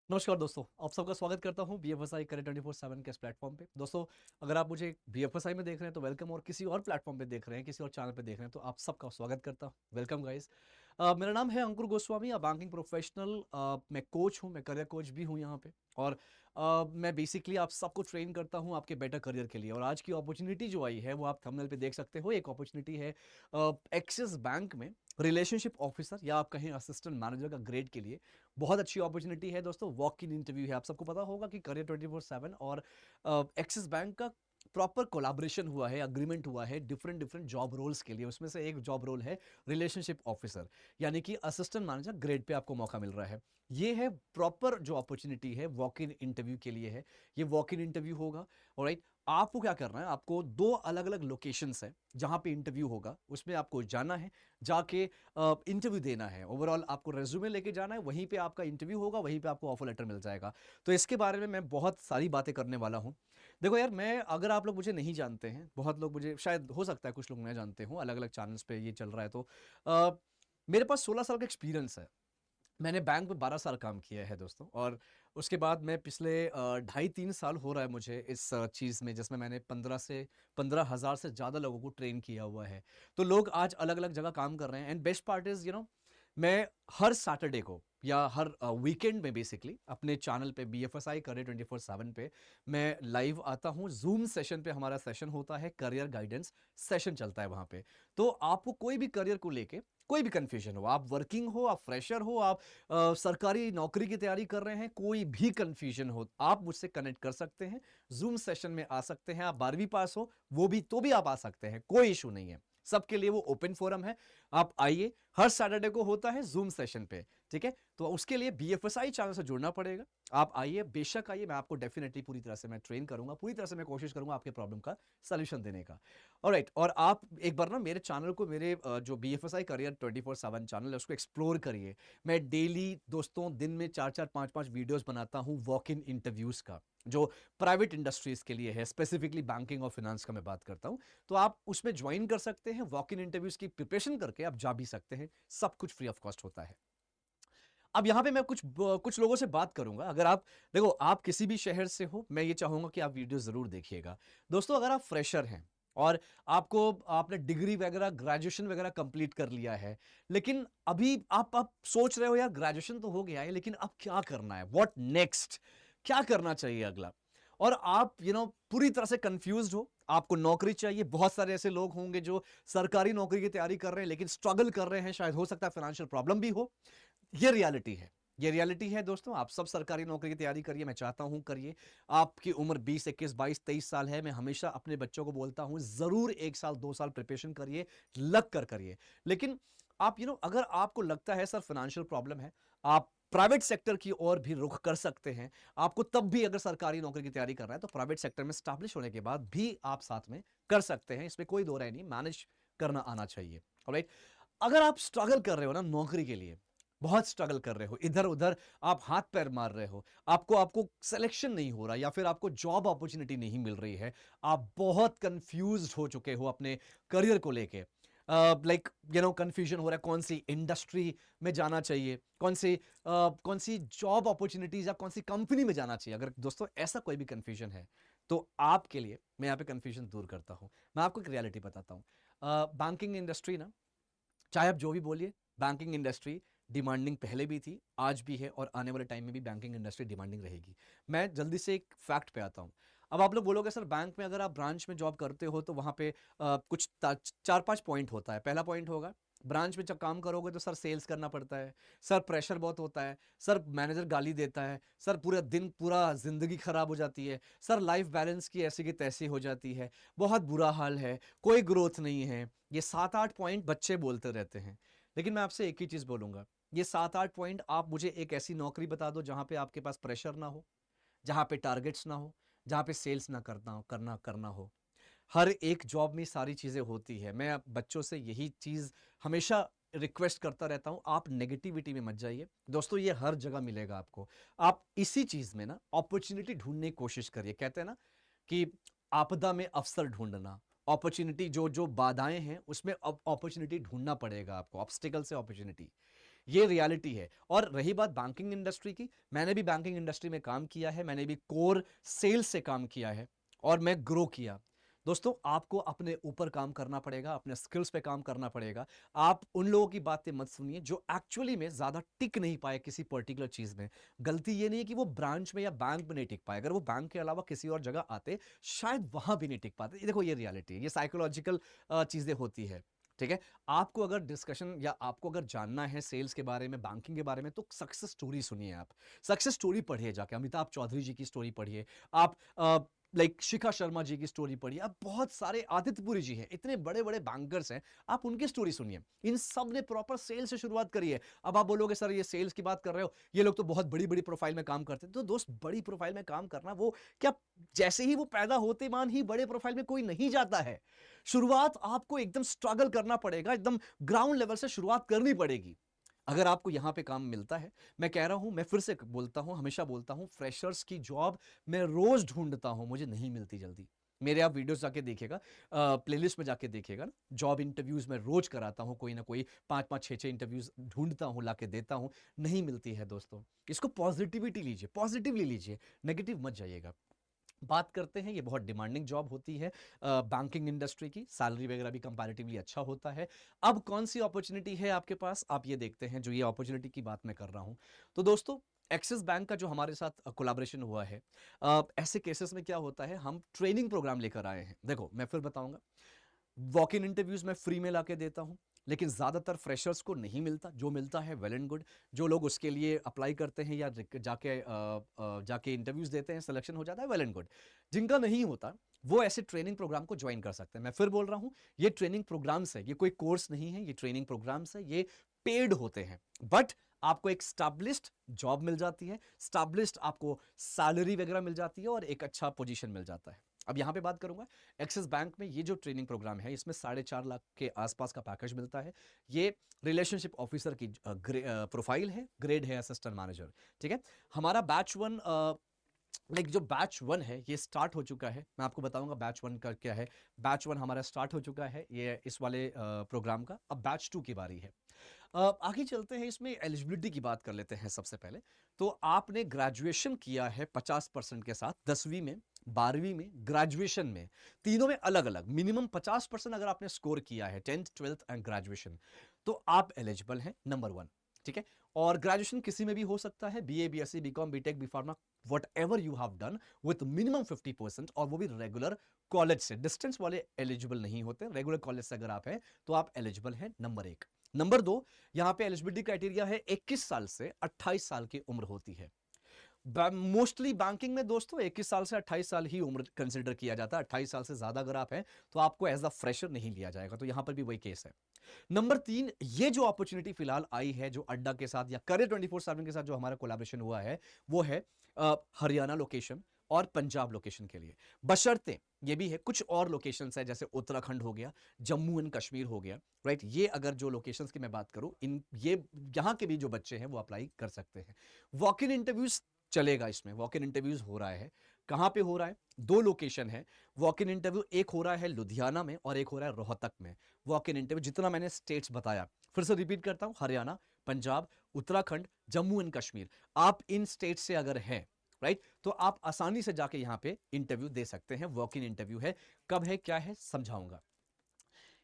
नमस्कार दोस्तों, आप सबका स्वागत करता हूं बीएफएसआई करें 24/7 के इस प्लेटफॉर्म पे। दोस्तों, अगर आप मुझे बीएफएसआई में देख रहे हैं तो वेलकम, और किसी और प्लेटफॉर्म पे देख रहे हैं, किसी और चैनल पे देख रहे हैं तो आप सबका स्वागत करता हूं। Welcome guys. मेरा नाम है अंकुर गोस्वामी, बैंकिंग प्रोफेशनल। मैं कोच हूं, मैं करियर कोच भी हूं यहाँ पे। और मैं बेसिकली आप सबको ट्रेन करता हूं आपके बेटर करियर के लिए। और आज की अपॉर्चुनिटी जो आई है वो आप थंबनेल पे देख सकते हो। एक अपॉर्चुनिटी है एक्सिस बैंक में रिलेशनशिप ऑफिसर, या आप कहें असिस्टेंट मैनेजर का ग्रेड के लिए। बहुत अच्छी अपॉर्चुनिटी है दोस्तों। वॉक इन इंटरव्यू है। आप सबको पता होगा कि करियर 24/7 और एक्सिस बैंक का प्रॉपर कोलैबोरेशन हुआ है, अग्रीमेंट हुआ है डिफरेंट डिफरेंट जॉब रोल्स के लिए। उसमें से एक जॉब रोल है रिलेशनशिप ऑफिसर, यानी कि असिस्टेंट मैनेजर ग्रेड पे आपको मौका मिल रहा है। ये है प्रॉपर जो अपॉर्चुनिटी है, वॉक इन इंटरव्यू के लिए है। ये वॉक इन इंटरव्यू होगा। ऑलराइट, आपको क्या करना है, आपको दो अलग अलग लोकेशंस है जहां पे इंटरव्यू होगा, उसमें आपको जाना है, जाके इंटरव्यू देना है। ओवरऑल आपको रेज्यूमे लेके जाना है, वहीं पे आपका इंटरव्यू होगा, वहीं पे आपको ऑफर लेटर मिल जाएगा। तो इसके बारे में मैं बहुत सारी बातें करने वाला हूं। देखो यार, मैं अगर आप लोग मुझे नहीं जानते हैं, बहुत लोग मुझे शायद हो सकता है कुछ लोग मैं जानते हो, अलग अलग चैनल्स पे ये चल रहा है, तो अ, मेरे पास 16 साल का एक्सपीरियंस है। मैंने बैंक में 12 साल काम किया है दोस्तों। और उसके बाद मैं पिछले 2.5-3 साल हो रहा है मुझे इस चीज़ में, जिसमें मैंने 15 हजार से ज़्यादा लोगों को ट्रेन किया हुआ है। तो लोग आज अलग अलग जगह काम कर रहे हैं। एंड बेस्ट पार्ट इज़ मैं हर सैटरडे को या हर वीकेंड में बेसिकली अपने चैनल पे बीएफएसआई करे 24/7 पे मैं लाइव आता हूँ। जूम सेशन पे हमारा सेशन होता है, करियर गाइडेंस सेशन चलता है वहां पे। तो आपको कोई भी करियर को लेके कोई भी कंफ्यूजन हो, आप वर्किंग हो, आप फ्रेशर हो, आप सरकारी नौकरी की तैयारी कर रहे हैं, कोई भी कंफ्यूजन हो, आप मुझसे कनेक्ट कर सकते हैं। जूम सेशन में आ सकते हैं। आप 12वीं पास हो वो भी, तो भी आप आ सकते हैं, कोई इशू नहीं है। सबके लिए वो ओपन फोरम है। आप आइए, हर सैटरडे को होता है जूम सेशन पे। ठीक है, तो उसके लिए बीएफएसआई चैनल से जुड़ना पड़ेगा। आप आइए, बेशक आइए, मैं आपको डेफिनेटली पूरी तरह से मैं ट्रेन करूंगा, पूरी तरह से मैं कोशिश करूंगा आपके प्रॉब्लम का सोल्यूशन देने का। ऑलराइट, और आप एक बार ना मेरे चैनल को, मेरे जो बीएफएसआई करियर 24/7 चैनल है उसको एक्सप्लोर करिए। मैं डेली दोस्तों दिन में 4-4 5-5 वीडियोस बनाता हूं वॉक इन इंटरव्यूज का, जो प्राइवेट इंडस्ट्रीज के लिए है, स्पेसिफिकली बैंकिंग और फाइनेंस का मैं बात करता हूं। तो आप उसमें ज्वाइन कर सकते हैं, वॉक इन इंटरव्यूज की प्रिपरेशन करके आप जा भी सकते हैं। सब कुछ फ्री ऑफ कॉस्ट होता है। अब यहां पे मैं कुछ लोगों से बात करूंगा। अगर आप देखो, आप किसी भी शहर से हो, मैं ये चाहूंगा कि आप वीडियो जरूर देखिएगा। दोस्तों, अगर आप फ्रेशर हैं और आपने डिग्री वगैरह, ग्रेजुएशन वगैरह कंप्लीट कर लिया है, लेकिन अभी आप सोच रहे हो यार ग्रेजुएशन तो हो गया है, लेकिन अब क्या करना है, व्हाट नेक्स्ट, क्या करना चाहिए अगला, और आप पूरी तरह से कंफ्यूज्ड हो, आपको नौकरी चाहिए। बहुत सारे ऐसे लोग होंगे जो सरकारी नौकरी की तैयारी कर रहे हैं लेकिन स्ट्रगल कर रहे हैं, शायद हो सकता है फाइनेंशियल प्रॉब्लम भी हो। ये रियलिटी है। ये रियलिटी है दोस्तों। आप सब सरकारी नौकरी की तैयारी करिए, मैं चाहता हूं करिए। आपकी उम्र 20, 21, 22, 23 साल है। मैं हमेशा अपने बच्चों को बोलता हूं जरूर 1 साल 2 साल प्रिपरेशन करिए, लग कर करिए। लेकिन आप अगर आपको लगता है सर फाइनेंशियल प्रॉब्लम है, आप प्राइवेट सेक्टर की ओर भी रुख कर सकते हैं। आपको तब भी अगर सरकारी नौकरी की तैयारी करना है तो प्राइवेट सेक्टर में स्टैब्लिश होने के बाद भी आप साथ में कर सकते हैं। इसमें कोई दो राय नहीं, मैनेज करना आना चाहिए। ऑलराइट, अगर आप स्ट्रगल कर रहे हो ना नौकरी के लिए, बहुत स्ट्रगल कर रहे हो, इधर उधर आप हाथ पैर मार रहे हो, आपको आपको सिलेक्शन नहीं हो रहा, या फिर आपको जॉब अपॉर्चुनिटी नहीं मिल रही है, आप बहुत कंफ्यूज्ड हो चुके हो अपने करियर को लेके, लाइक कंफ्यूजन हो रहा है कौन सी इंडस्ट्री में जाना चाहिए, कौन सी जॉब अपॉर्चुनिटीज या कौन सी कंपनी में जाना चाहिए, अगर दोस्तों ऐसा कोई भी कंफ्यूजन है तो आपके लिए मैं यहाँ पे कंफ्यूजन दूर करता हूं। मैं आपको एक रियलिटी बताता हूं। बैंकिंग इंडस्ट्री ना, चाहे आप जो भी बोलिए, बैंकिंग इंडस्ट्री डिमांडिंग पहले भी थी, आज भी है, और आने वाले टाइम में भी बैंकिंग इंडस्ट्री डिमांडिंग रहेगी। मैं जल्दी से एक फैक्ट पे आता हूं। अब आप लोग बोलोगे सर बैंक में अगर आप ब्रांच में जॉब करते हो तो वहां पे कुछ 4-5 पॉइंट होता है। पहला पॉइंट होगा, ब्रांच में जब काम करोगे तो सर सेल्स करना पड़ता है, सर प्रेशर बहुत होता है, सर मैनेजर गाली देता है, सर पूरा दिन पूरा जिंदगी खराब हो जाती है, सर लाइफ बैलेंस की ऐसी की तैसी हो जाती है, बहुत बुरा हाल है, कोई ग्रोथ नहीं है। ये 7-8 पॉइंट बच्चे बोलते रहते हैं। लेकिन मैं आपसे एक ही चीज बोलूंगा, ये 7-8 पॉइंट आप मुझे एक ऐसी नौकरी बता दो जहां पे आपके पास प्रेशर ना हो, जहां पे टारगेट्स ना हो, जहां पे सेल्स ना करना हो। हर एक जॉब में सारी चीजें होती है। मैं बच्चों से यही चीज हमेशा रिक्वेस्ट करता रहता हूं, आप नेगेटिविटी में मत जाइए दोस्तों, ये हर जगह मिलेगा आपको। आप इसी चीज में ना अपॉर्चुनिटी ढूंढने की कोशिश करिए। कहते हैं ना कि आपदा में अवसर ढूंढना, अपॉर्चुनिटी जो जो बाधाएं हैं उसमें अब अपॉर्चुनिटी ढूंढना पड़ेगा आपको, ऑब्स्टिकल से अपॉर्चुनिटी। ये रियलिटी है। और रही बात बैंकिंग इंडस्ट्री की, मैंने भी बैंकिंग इंडस्ट्री में काम किया है, मैंने भी कोर सेल्स से काम किया है और मैं ग्रो किया। दोस्तों, आपको अपने ऊपर काम करना पड़ेगा, अपने स्किल्स पे काम करना पड़ेगा। आप उन लोगों की बातें मत सुनिए जो एक्चुअली में ज्यादा टिक नहीं पाए किसी पर्टिकुलर चीज में। गलती ये नहीं है कि वो ब्रांच में या बैंक में नहीं टिक पाए, अगर वो बैंक के अलावा किसी और जगह आते शायद वहां भी नहीं टिक पाते। ये देखो, ये रियलिटी है, ये साइकोलॉजिकल चीजें होती है। ठीक है। आपको अगर डिस्कशन या आपको अगर जानना है सेल्स के बारे में, बैंकिंग के बारे में, तो सक्सेस स्टोरी सुनिए। आप सक्सेस स्टोरी पढ़िए, जाके अमिताभ चौधरी जी की स्टोरी पढ़िए, आप लाइक शिखा शर्मा जी की स्टोरी पढ़िए, आप बहुत सारे आदित्य पुरी जी हैं, इतने बड़े बड़े बैंकर्स हैं, आप उनकी स्टोरी सुनिए। इन सब ने प्रॉपर सेल्स से शुरुआत करी है। अब आप बोलोगे सर ये सेल्स की बात कर रहे हो, ये लोग तो बहुत बड़ी बड़ी प्रोफाइल में काम करते हैं। तो दोस्त, बड़ी प्रोफाइल में काम करना वो क्या, जैसे ही वो पैदा होते मान ही बड़े प्रोफाइल में कोई नहीं जाता है। शुरुआत आपको एकदम स्ट्रगल करना पड़ेगा, एकदम ग्राउंड लेवल से शुरुआत करनी पड़ेगी। अगर आपको यहां पे काम मिलता है, मैं कह रहा हूं, मैं फिर से बोलता हूं, हमेशा बोलता हूं, फ्रेशर्स की जॉब मैं रोज ढूंढता हूं, मुझे नहीं मिलती जल्दी। मेरे आप वीडियोस जाके देखिएगा, प्लेलिस्ट में जाके देखिएगा ना, जॉब इंटरव्यूज मैं रोज कराता हूं, कोई ना कोई 5-5 6-6 इंटरव्यूज ढूंढता हूं, लाके देता हूं। नहीं मिलती है दोस्तों। इसको पॉजिटिविटी लीजिए, पॉजिटिवली लीजिए, नेगेटिव मत जाइएगा। बात करते हैं, ये बहुत डिमांडिंग जॉब होती है बैंकिंग इंडस्ट्री की, सैलरी वगैरह भी कंपैरेटिवली अच्छा होता है। अब कौन सी अपॉर्चुनिटी है आपके पास, आप ये देखते हैं, जो ये अपॉर्चुनिटी की बात मैं कर रहा हूं। तो दोस्तों, एक्सिस बैंक का जो हमारे साथ कोलैबोरेशन हुआ है, ऐसे केसेस में क्या होता है, हम ट्रेनिंग प्रोग्राम लेकर आए हैं। देखो, मैं फिर बताऊंगा, वॉक इन इंटरव्यूज मैं फ्री में लाके देता हूं, लेकिन ज्यादातर फ्रेशर्स को नहीं मिलता। जो मिलता है वेल एंड गुड, जो लोग उसके लिए अप्लाई करते हैं या जाके इंटरव्यूज देते हैं, सिलेक्शन हो जाता है, वेल एंड गुड। जिनका नहीं होता, वो ऐसे ट्रेनिंग प्रोग्राम को ज्वाइन कर सकते हैं। मैं फिर बोल रहा हूं, ये ट्रेनिंग प्रोग्राम्स है, ये कोई कोर्स नहीं है, ये ट्रेनिंग प्रोग्राम्स है, ये पेड होते हैं। बट आपको एक स्टैब्लिश्ड जॉब मिल जाती है, स्टैब्लिश्ड आपको सैलरी वगैरह मिल जाती है और एक अच्छा पोजीशन मिल जाता है। अब यहां पे बात करूंगा, एक्सिस बैंक में ये जो ट्रेनिंग प्रोग्राम है, इसमें 4.5 लाख के आसपास का पैकेज मिलता है। ये रिलेशनशिप ऑफिसर की प्रोफाइल है, ग्रेड है असिस्टेंट मैनेजर। ठीक है। हमारा बैच 1, लाइक जो बैच 1 है, ये स्टार्ट हो चुका है। मैं आपको बताऊंगा बैच 1 का क्या है। बैच 1 हमारा स्टार्ट हो चुका है, ये इस वाले प्रोग्राम का। अब बैच 2 की बारी है। आगे चलते हैं, इसमें एलिजिबिलिटी की बात कर लेते हैं सबसे पहले। तो आपने ग्रेजुएशन किया है 50% के साथ, 10वीं में, 12वीं में, ग्रेजुएशन में, तीनों में अलग अलग मिनिमम 50% अगर आपने स्कोर किया है, 10th 12th एंड ग्रेजुएशन, तो आप एलिजिबल हैं, नंबर 1। ठीक है। और ग्रेजुएशन किसी में भी हो सकता है, BA, BSc, BCom, BTech, BPharma, whatever you have done with minimum 50%, और वो भी रेगुलर कॉलेज से। डिस्टेंस वाले एलिजिबल नहीं होते, रेगुलर कॉलेज से अगर आप हैं तो आप एलिजिबल हैं, नंबर 1। नंबर 2, यहां पे एलिजिबिलिटी क्राइटेरिया है 21 साल से 28 साल की उम्र होती है। मोस्टली बैंकिंग में दोस्तों 21 साल से 28 साल ही उम्र कंसिडर किया जाता है। 28 साल से ज्यादा अगर आप हैं तो आपको एज अ फ्रेशर नहीं लिया जाएगा। तो यहां पर भी वही केस है। नंबर 3, ये जो अपॉर्चुनिटी फिलहाल आई है, जो अड्डा के साथ या करियर 24/7 के साथ जो हमारा कोलैबोरेशन हुआ है, वो है हरियाणा लोकेशन और पंजाब लोकेशन के लिए। बशर्ते ये भी है कुछ और लोकेशंस है, जैसे उत्तराखंड हो गया, जम्मू एंड कश्मीर हो गया, राइट। ये अगर जो लोकेशंस की मैं बात करूं, इन ये यहां के भी जो बच्चे हैं वो अप्लाई कर सकते हैं। वॉक इन इंटरव्यूज चलेगा, इसमें वॉक इन इंटरव्यूज हो रहा है। कहां पे हो रहा है? 2 लोकेशन है वॉक इन इंटरव्यू, एक हो रहा है लुधियाना में और एक हो रहा है रोहतक में। वॉक इन इंटरव्यू, जितना मैंने स्टेट्स बताया, फिर से रिपीट करता हूं, हरियाणा, पंजाब, उत्तराखंड, जम्मू एंड कश्मीर। आप इन स्टेट से अगर हैं, राइट, तो आप आसानी से जाके यहां पे इंटरव्यू दे सकते हैं। वॉक इन इंटरव्यू है, कब है, क्या है, समझाऊंगा।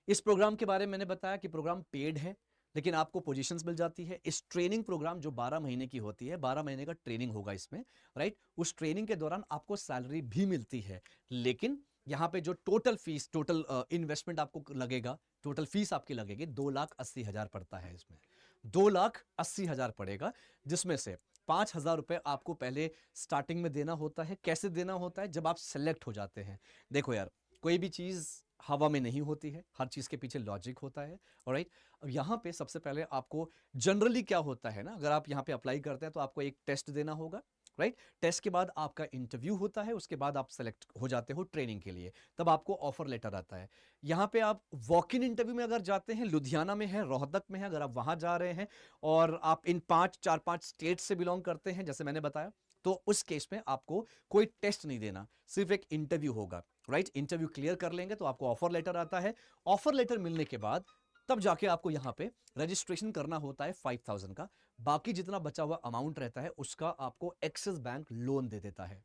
इस प्रोग्राम के बारे में मैंने बताया कि प्रोग्राम पेड है, लेकिन आपको पोजीशंस मिल जाती है। इस ट्रेनिंग प्रोग्राम जो 12 महीने की होती है, 12 महीने का ट्रेनिंग होगा इसमें, राइट। उस ट्रेनिंग के दौरान आपको सैलरी भी मिलती है, लेकिन यहां पे जो टोटल फीस, टोटल इन्वेस्टमेंट आपको लगेगा, टोटल फीस आपकी लगेगी 2,80,000 पड़ता है इसमें। 2,80,000 पड़ेगा, जिसमें से 5,000 रुपए आपको पहले स्टार्टिंग में देना होता है। कैसे देना होता है? जब आप सेलेक्ट हो जाते हैं। देखो यार, कोई भी चीज हवा में नहीं होती है, हर चीज के पीछे लॉजिक होता है, ऑलराइट। अब यहां पे सबसे पहले आपको जनरली क्या होता है ना, अगर आप यहां पे अप्लाई करते हैं तो आपको एक टेस्ट देना होगा, राइट। टेस्ट के बाद आपका इंटरव्यू होता है, उसके बाद आप सेलेक्ट हो जाते हो ट्रेनिंग के लिए, तब आपको ऑफर लेटर आता है। यहां पे आप वॉक इन इंटरव्यू में अगर जाते हैं, लुधियाना में है, रोहतक में है, अगर आप वहां जा रहे हैं और आप इन 4-5 स्टेट से बिलोंग करते हैं, जैसे मैंने बताया, तो उस केस में आपको कोई टेस्ट नहीं देना, सिर्फ एक इंटरव्यू होगा, राइट। इंटरव्यू क्लियर कर लेंगे तो आपको ऑफर लेटर आता है। ऑफर लेटर मिलने के बाद तब जाके आपको यहाँ पे रजिस्ट्रेशन करना होता है 5,000 का। बाकी जितना बचा हुआ अमाउंट रहता है उसका आपको एक्सिस बैंक लोन दे देता है।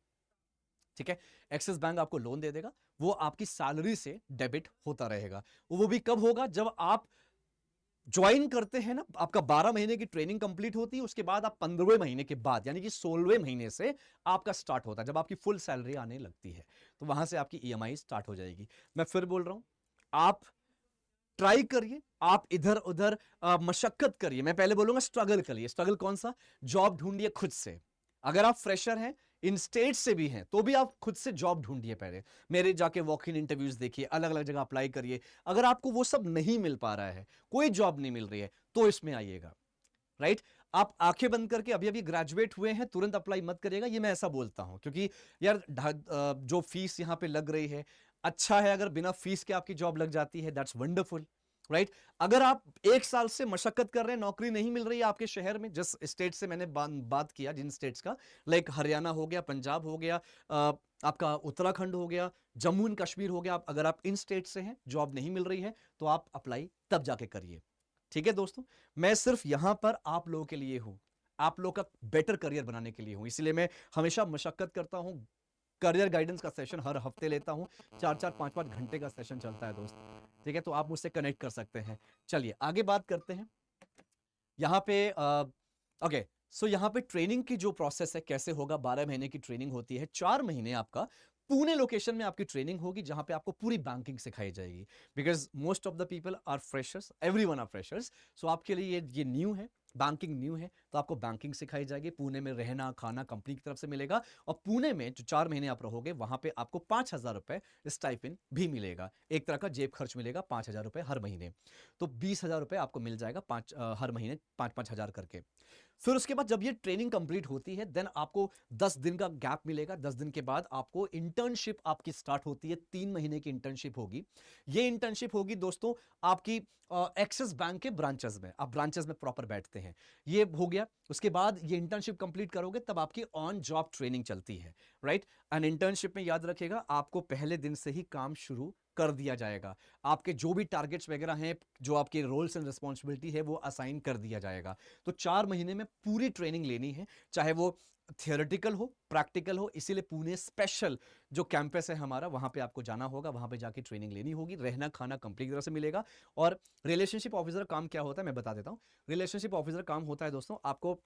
ठीक है, एक्सिस बैंक आपको लोन दे देगा, वो आपकी सैलरी से डेबिट होता रहेगा। वो भी कब होगा? जब आप ज्वाइन करते हैं ना, आपका 12 महीने की ट्रेनिंग कंप्लीट होती है, उसके बाद आप 15वें महीने के बाद यानी कि 16वें महीने से आपका स्टार्ट होता है, जब आपकी फुल सैलरी आने लगती है तो वहां से आपकी ईएमआई स्टार्ट हो जाएगी। मैं फिर बोल रहा हूं, आप ट्राई करिए, आप इधर उधर मशक्कत करिए। मैं पहले बोलूंगा स्ट्रगल करिए। स्ट्रगल कौन सा? जॉब ढूंढिए खुद से। अगर आप फ्रेशर हैं, इन स्टेट से भी हैं, तो भी आप खुद से जॉब ढूंढिए। पहले मेरे जाके वॉक इन इंटरव्यूज देखिए, अलग अलग जगह अप्लाई करिए। अगर आपको वो सब नहीं मिल पा रहा है, कोई जॉब नहीं मिल रही है, तो इसमें आइएगा। राइट? आप आंखें बंद करके अभी अभी ग्रेजुएट हुए हैं तुरंत अप्लाई मत करिएगा, ये मैं ऐसा बोलता हूं, क्योंकि यार जो फीस यहां पे लग रही है, अच्छा है अगर बिना फीस के आपकी जॉब लग जाती है, दैट्स वंडरफुल। राइट? अगर आप 1 साल से मशक्कत कर रहे हैं, नौकरी नहीं मिल रही है आपके शहर में, जिस स्टेट से मैंने बात किया, जिन स्टेट्स का, लाइक हरियाणा हो गया, पंजाब हो गया, आपका उत्तराखंड हो गया, जम्मू एंड कश्मीर हो गया, अगर आप इन स्टेट से हैं, जॉब नहीं मिल रही है, तो आप अप्लाई तब जाके करिए। ठीक है दोस्तों, मैं सिर्फ यहां पर आप लोगों के लिए हूं, आप लोग का बेटर करियर बनाने के लिए हूं, इसलिए मैं हमेशा मशक्कत करता हूं। करियर गाइडेंस का सेशन हर हफ्ते लेता हूं, 4-4 5-5 घंटे का सेशन चलता है दोस्त। ठीक है, तो आप मुझसे कनेक्ट कर सकते हैं। चलिए आगे बात करते हैं। यहाँ पे ओके, सो यहाँ पे ट्रेनिंग की जो प्रोसेस है कैसे होगा? 12 महीने की ट्रेनिंग होती है, 4 महीने आपका पुणे लोकेशन में आपकी ट्रेनिंग होगी, जहां पे आपको पूरी बैंकिंग सिखाई जाएगी। Because most of the people are freshers, everyone are freshers, so आपके लिए ये न्यू है, बैंकिंग न्यू है, तो आपको बैंकिंग सिखाई जाएगी। पुणे में रहना खाना कंपनी की तरफ से मिलेगा, और पुणे में जो 4 महीने आप रहोगे, वहां पे आपको 5,000 रुपए स्टाइपेंड भी मिलेगा, एक तरह का जेब खर्च मिलेगा, 5,000 रुपए हर महीने। तो 20,000 रुपए आपको मिल जाएगा हर महीने 5-5 हजार करके। फिर उसके बाद जब ये ट्रेनिंग कंप्लीट होती है, देन आपको 10 दिन का गैप मिलेगा। 10 दिन के बाद आपको इंटर्नशिप आपकी स्टार्ट होती है, 3 महीने की इंटर्नशिप होगी। ये इंटर्नशिप होगी दोस्तों आपकी एक्सिस बैंक के ब्रांचेस में, आप ब्रांचेस में प्रॉपर बैठते हैं, ये हो गया। उसके बाद ये इंटर्नशिप कंप्लीट करोगे, तब आपकी ऑन जॉब ट्रेनिंग चलती है। राइट? एंड इंटर्नशिप में याद रखिएगा, आपको पहले दिन से ही काम शुरू कर दिया जाएगा। आपके जो भी टारगेट्स वगैरह हैं, जो आपके रोल्स एंड रिस्पॉन्सिबिलिटी है, वो असाइन कर दिया जाएगा। तो 4 महीने में पूरी ट्रेनिंग लेनी है, चाहे वो थियोरेटिकल हो, प्रैक्टिकल हो। इसीलिए पुणे स्पेशल जो कैंपस है हमारा, वहां पे आपको जाना होगा, वहां पे जाके ट्रेनिंग लेनी होगी। रहना खाना कंप्लीट तरह से मिलेगा। और रिलेशनशिप ऑफिसर काम क्या होता है मैं बता देता हूं। रिलेशनशिप ऑफिसर काम होता है दोस्तों, आपको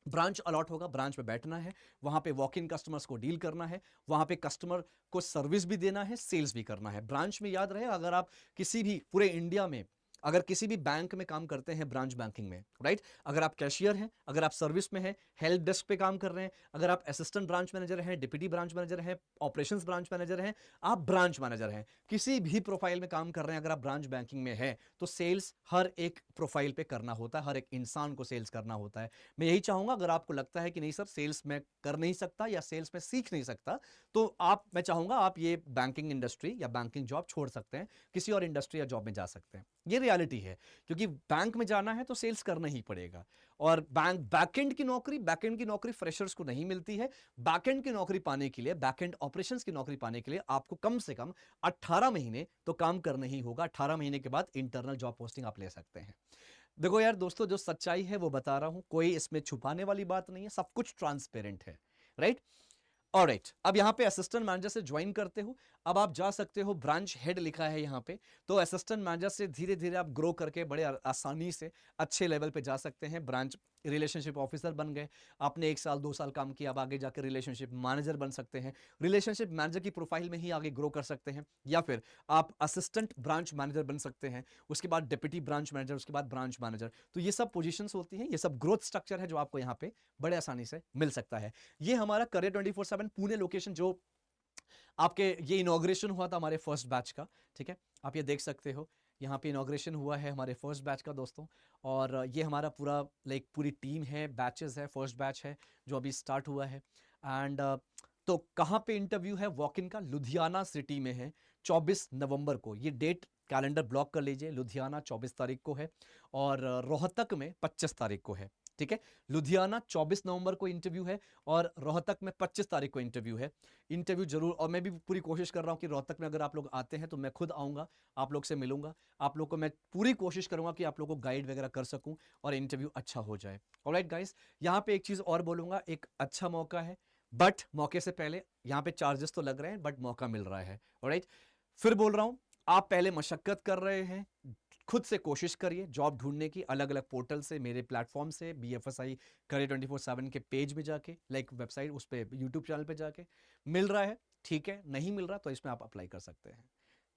ब्रांच अलॉट होगा, ब्रांच में बैठना है, वहां पे वॉक इन कस्टमर्स को डील करना है, वहां पे कस्टमर को सर्विस भी देना है, सेल्स भी करना है। ब्रांच में याद रहे, अगर आप किसी भी पूरे इंडिया में अगर किसी भी बैंक में काम करते हैं, ब्रांच बैंकिंग में, राइट, अगर आप कैशियर हैं, अगर आप सर्विस में हैं, हेल्प डेस्क पे काम कर रहे हैं, अगर आप असिस्टेंट ब्रांच मैनेजर हैं, डिप्टी ब्रांच मैनेजर हैं, ऑपरेशंस ब्रांच मैनेजर हैं, आप ब्रांच मैनेजर हैं, किसी भी प्रोफाइल में काम कर रहे हैं, अगर आप ब्रांच बैंकिंग में है, तो सेल्स हर एक प्रोफाइल पे करना होता है, हर एक इंसान को सेल्स करना होता है। मैं यही चाहूंगा, अगर आपको लगता है कि नहीं सर सेल्स मैं कर नहीं सकता या सेल्स में सीख नहीं सकता, तो मैं चाहूंगा आप ये बैंकिंग इंडस्ट्री या बैंकिंग जॉब छोड़ सकते हैं, किसी और इंडस्ट्री या जॉब में जा सकते हैं। ये रियलिटी है, क्योंकि बैंक में जाना है तो सेल्स करना ही पड़ेगा। और बैकएंड की नौकरी फ्रेशर्स को नहीं मिलती है। बैकएंड की नौकरी पाने के लिए, बैकएंड ऑपरेशंस की नौकरी पाने के लिए आपको कम से कम 18 महीने तो काम करना ही होगा। 18 महीने के बाद इंटरनल जॉब पोस्टिंग आप ले सकते हैं। देखो यार दोस्तों, जो सच्चाई है वो बता रहा हूं, कोई इसमें छुपाने वाली बात नहीं है, सब कुछ ट्रांसपेरेंट है। राइट? ऑलराइट, अब यहाँ पे असिस्टेंट मैनेजर से ज्वाइन करते हो, अब आप जा सकते हो, ब्रांच हेड लिखा है यहाँ पे, तो असिस्टेंट मैनेजर से धीरे धीरे आप ग्रो करके बड़े आसानी से अच्छे लेवल पे जा सकते हैं। ब्रांच रिलेशनशिप ऑफिसर बन गए, आपने 1 साल 2 साल काम किया, अब आगे जाकर रिलेशनशिप मैनेजर बन सकते हैं। रिलेशनशिप मैनेजर की प्रोफाइल में ही आगे ग्रो कर सकते हैं, या फिर आप असिस्टेंट ब्रांच मैनेजर बन सकते हैं, उसके बाद डिप्टी ब्रांच मैनेजर, उसके बाद ब्रांच मैनेजर। तो ये सब पोजीशंस होती हैं, ये सब ग्रोथ स्ट्रक्चर है जो आपको यहाँ पे बड़े आसानी से मिल सकता है। ये हमारा करियर 24/7 पुणे लोकेशन, जो आपके ये इनॉग्रेशन हुआ था हमारे फर्स्ट बैच का। ठीक है, आप ये देख सकते हो, यहाँ पे इनॉग्रेशन हुआ है हमारे फर्स्ट बैच का दोस्तों। और ये हमारा पूरा पूरी टीम है, बैचेस है, फर्स्ट बैच है जो अभी स्टार्ट हुआ है। एंड तो कहाँ पे इंटरव्यू है? वॉक इन का लुधियाना सिटी में है, 24 नवंबर को। ये डेट कैलेंडर ब्लॉक कर लीजिए, लुधियाना 24 तारीख को है, और रोहतक में 25 तारीख को है। ठीक है। लुधियाना 24 नवंबर को इंटरव्यू है और रोहतक में 25 तारीख को इंटरव्यू है। इंटरव्यू जरूर, और मैं भी पूरी कोशिश कर रहा हूं कि रोहतक में अगर आप लोग आते हैं तो मैं खुद आऊंगा, आप लोग से मिलूंगा, आप लोग को मैं पूरी कोशिश करूंगा कि आप लोग को गाइड वगैरह कर सकूं और इंटरव्यू अच्छा हो जाए। ऑलराइट गाइस, यहां पे एक चीज और बोलूंगा, एक अच्छा मौका है, बट मौके से पहले यहाँ पे चार्जेस तो लग रहे हैं, बट मौका मिल रहा है। ऑलराइट, फिर बोल रहा हूं, आप पहले मशक्कत कर रहे हैं, खुद से कोशिश करिए जॉब ढूंढने की, अलग अलग पोर्टल से, मेरे प्लेटफॉर्म से, BFSI करियर 24/7 के पेज में जाके, लाइक वेबसाइट, उस पर यूट्यूब चैनल पे जाके। मिल रहा है ठीक है, नहीं मिल रहा तो इसमें आप अप्लाई कर सकते हैं।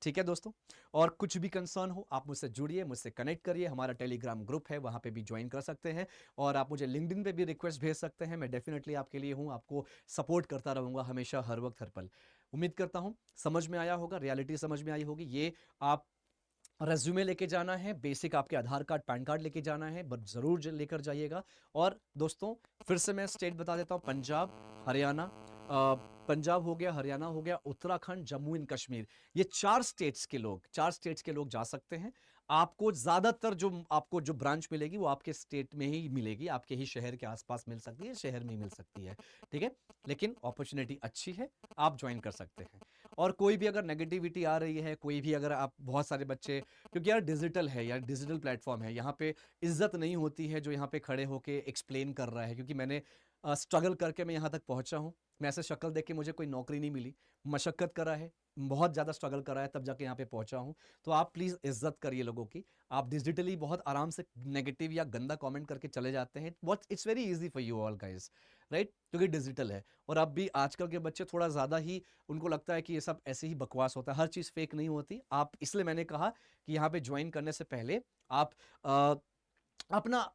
ठीक है दोस्तों, और कुछ भी कंसर्न हो आप मुझसे जुड़िए, मुझसे कनेक्ट करिए, हमारा टेलीग्राम ग्रुप है वहां पे भी ज्वाइन कर सकते हैं, और आप मुझे लिंक्डइन पे भी रिक्वेस्ट भेज सकते हैं, मैं डेफिनेटली आपके लिए हूं, आपको सपोर्ट करता रहूंगा हमेशा, हर वक्त, हर पल। उम्मीद करता हूं समझ में आया होगा, रियलिटी समझ में आई होगी। ये आप रेज्यूमे लेके जाना है, बेसिक आपके आधार कार्ड पैन कार्ड लेके जाना है, बट जरूर लेकर जाइएगा। और दोस्तों फिर से मैं स्टेट बता देता हूं, पंजाब, हरियाणा, पंजाब हो गया, हरियाणा हो गया, उत्तराखंड, जम्मू एंड कश्मीर, ये 4 स्टेट्स के लोग जा सकते हैं। आपको ज्यादातर जो आपको जो ब्रांच मिलेगी वो आपके स्टेट में ही मिलेगी, आपके ही शहर के आसपास मिल सकती है, शहर में ही मिल सकती है। ठीक है, लेकिन अपॉर्चुनिटी अच्छी है, आप ज्वाइन कर सकते हैं। और कोई भी अगर नेगेटिविटी आ रही है, कोई भी अगर आप, बहुत सारे बच्चे, क्योंकि यार डिजिटल है, यार डिजिटल प्लेटफॉर्म है, यहाँ पे इज्जत नहीं होती है जो यहाँ पे खड़े होके एक्सप्लेन कर रहा है, क्योंकि मैंने स्ट्रगल करके मैं यहाँ तक पहुंचा हूँ। मैं ऐसे शक्ल देख के मुझे कोई नौकरी नहीं मिली, मशक्कत करा है, बहुत ज़्यादा स्ट्रगल करा है, तब जाके यहाँ पे पहुंचा हूँ। तो आप प्लीज़ इज्जत करिए लोगों की। आप डिजिटली बहुत आराम से नेगेटिव या गंदा कमेंट करके चले जाते हैं, what, it's very easy for you all guys, right, क्योंकि डिजिटल है। और अब भी आजकल के बच्चे थोड़ा ज़्यादा ही, उनको लगता है कि ये सब ऐसे ही बकवास होता है, हर चीज़ फेक नहीं होती। आप, इसलिए मैंने कहा कि यहाँ पे ज्वाइन करने से पहले आप अपना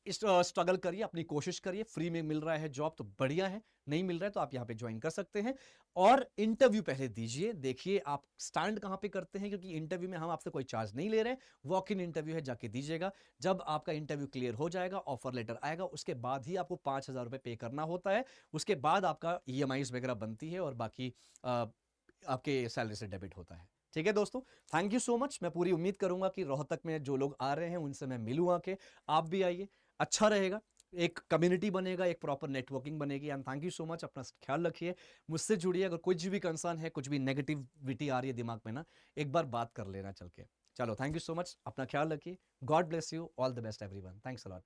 स्ट्रगल करिए, अपनी कोशिश करिए। फ्री में मिल रहा है जॉब तो बढ़िया है, नहीं मिल रहा है तो आप यहाँ पे ज्वाइन कर सकते हैं। और इंटरव्यू पहले दीजिए, देखिए आप स्टैंड कहाँ पे करते हैं, क्योंकि इंटरव्यू में हम आपसे कोई चार्ज नहीं ले रहे हैं, वॉक इन इंटरव्यू है, जाके दीजिएगा। जब आपका इंटरव्यू क्लियर हो जाएगा, ऑफर लेटर आएगा, उसके बाद ही आपको 5,000 रुपये पे करना होता है। उसके बाद आपका EMIs वगैरह बनती है, और बाकी आपके सैलरी से डेबिट होता है। ठीक है दोस्तों, थैंक यू सो मच। मैं पूरी उम्मीद करूंगा कि रोहतक में जो लोग आ रहे हैं उनसे मैं मिलूँ आके, आप भी आइए, अच्छा रहेगा, एक कम्युनिटी बनेगा, एक प्रॉपर नेटवर्किंग बनेगी। And thank you so much, अपना ख्याल रखिए, मुझसे जुड़िए। अगर कुछ भी कंसर्न है, कुछ भी नेगेटिविटी आ रही है दिमाग में ना, एक बार बात कर लेना चल के। चलो, थैंक यू सो मच, अपना ख्याल रखिए, God bless you, all the best everyone, thanks a lot.